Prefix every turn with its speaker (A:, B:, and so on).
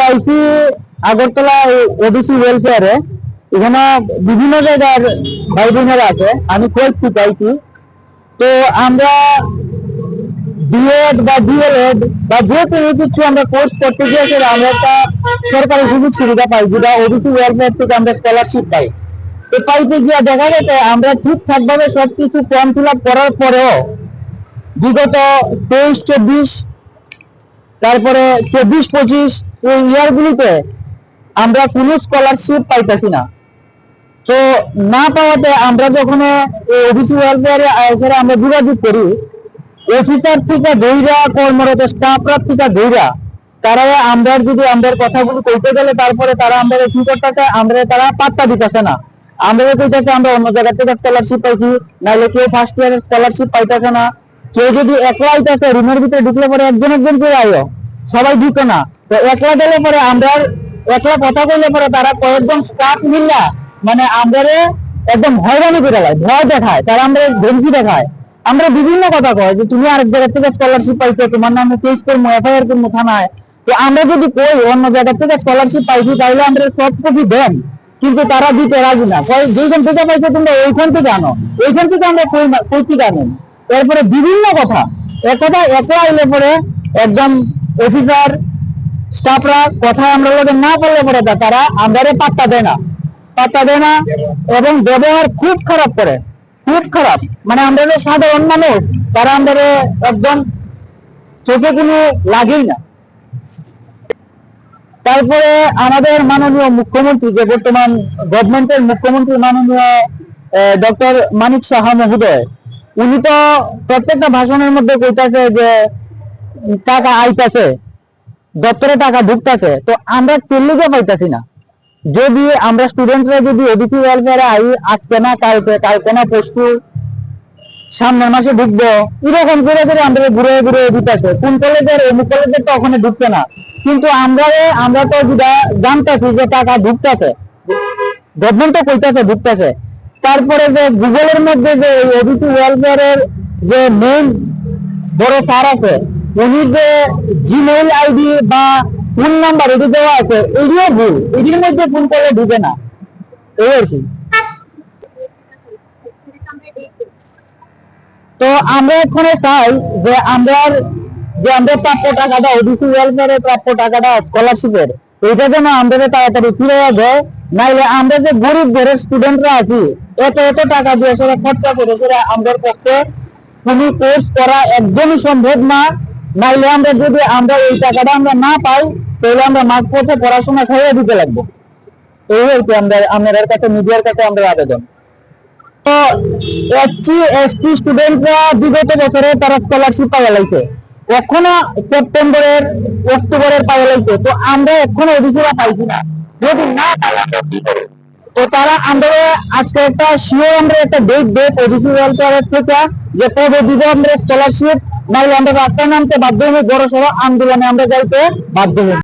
A: আইসি Agartala OBC ওয়েলফেয়ারে। এখানে বিভিন্ন জায়গার ভাই বোনেরা আছে, আমি কয়েকটি পাইছি। তো আমরা বিএড বা ডিএলএড বা যে কোনো কিছু আমরা কোর্স করতে গিয়েছি, আমরা একটা সরকারি সুযোগ সুবিধা পাই, যেটা ওবিসি ওয়েলফেয়ার থেকে আমরা স্কলারশিপ পাই। তো পাইতে গিয়ে দেখা গেছে আমরা ঠিকঠাক ভাবে সবকিছু ফর্ম ফিল আপ করার পরেও বিগত 23-24, তারপরে 24-25 এই ইয়ারগুলিতে আমরা কোনো স্কলারশিপ পাইতেছি না। তো না পাওয়াতে আমরা যখন ওবিসি ওয়েলফেয়ারে আমরা যোগাযোগ করি, অফিসার থেকে দইরা কর্মরত স্টাফরা থেকে দইরা তারা আমরা যদি আমাদের কথাগুলো কইতে গেলে তারপরে তারা আমাদের কি করতেছে, আমরা তারা পাত্তা দিতেছে না। আমরা কইতেছে আমরা অন্য জায়গা থেকে স্কলারশিপ পাইছি, নাহলে কেউ ফার্স্ট ইয়ারের স্কলারশিপ পাইতেছে না। কেউ যদি একলা আইতেছে, রুমের ভিতরে ঢুকলে পরে একজন করে আয়ো, সবাই ঢুকে না। তো একলা গেলে পরে আমরা একলা কথা কইলে পরে তারা কয়েকজন স্টাফ মিললা মানে আমাদের একদম হয়রানি করে দেয়, ভয় দেখায়, তারা আমাদের ধমকি দেখায়। আমরা বিভিন্ন কথা কয় যে তুমি আরেক জায়গা থেকে স্কলারশিপ পাইছো, তোমার নামে কেস করবো, এফআইআর করবো থানায়। তো আমরা যদি কই অন্য জায়গা থেকে স্কলারশিপ পাইছি, তাহলে আমরা সফট কপি দেন, কিন্তু তারা দিতে রাজি না। দুইজন থেকে পাইছো তোমরা ওইখান থেকে আনো, ওইখান থেকে আমরা কইছি জানেন। এরপরে বিভিন্ন কথা একথা একলা আইলে পরে একদম অফিসার স্টাফরা কথা আমরা লোকে না বললে পরে তারা আমাদের পাত্তা দেয় না এবং ব্যবহার খুব খারাপ করে, খুব খারাপ। মানে আমাদের সাধারণ মানুষ তারা আমাদের একদম চোখে কোনো লাগেই না। তারপরে আমাদের মাননীয় মুখ্যমন্ত্রী, যে বর্তমান গভর্নমেন্টের মুখ্যমন্ত্রী মাননীয় ডক্টর মানিক সাহা মহোদয়, উনি তো প্রত্যেকটা ভাষণের মধ্যে কইতাছে যে টাকা আইতাছে, দপ্তরে টাকা ঢুকতেছে। তো আমরা কেল্লিকে পাইতাছি না। যদি আমরা স্টুডেন্টরা যদি ওবিসি ওয়েলফেয়ারে আই, আজকে না কালকে না পরশু, সামনের মাসে ঢুকবো, এরকম করে করে আমরা ঘুরে ঘুরে দিতেছে। কোন কলেজের অমুক কলেজের তো ওখানে ঢুকছে না, কিন্তু আমরা তো যেটা জানতেছি যে টাকা ঢুকতেছে, গভর্নমেন্টও কইতাছে ঢুকতেছে। তারপরে যে গুগলের মধ্যে যে ওবিসি ওয়েলফেয়ারের যে মেইন বড় স্যার আছে, উনি যে জিমেইল আইডি বা ফোন নাম্বার এটি দেওয়া আছে, এটিও ভুল, এটির মধ্যে ফোন করলে ঢুকে না, এই আর কি। তো আমরা এখানে চাই যে আমরা প্রাপ্য টাকাটা, ওবিসি ওয়েলফেয়ারের প্রাপ্য টাকাটা স্কলারশিপের, এটা যেন আমাদের তাড়াতাড়ি ফিরে যায়। নাইলে আমরা যে গরিব ঘরের স্টুডেন্টরা আছি, এত টাকা দিয়ে সেটা খরচা করে সেটা আমাদের পক্ষে কোনো কোর্স করা একদমই সম্ভব না। নাইলে আমরা যদি এই টাকাটা আমরা না পাই, তাহলে আমরা মাঝ পথে পড়াশোনা খাইয়ে দিতে লাগবো। এই আর কি আপনাদের কাছে, মিডিয়ার কাছে আমরা আবেদন। তো SC/ST স্টুডেন্টরা বিগত বছরে তারা স্কলারশিপ পাওয়া লাগছে, এখনো সেপ্টেম্বরের অক্টোবরের পাওয়া লাগছে। তো আমরা এখনো ওবিসিরা পাইছি না। যদি না পাই তো তারা আমরা আজকে একটা শিওর আমরা একটা ডেট ওবিসি ওয়েলফেয়ারের থেকে যে কবে দিব আমরা স্কলারশিপ, নাইলে আমরা রাস্তায় নামতে বাধ্য হয়ে বড় সড়ো আন্দোলনে আমরা যাইতে বাধ্য হই।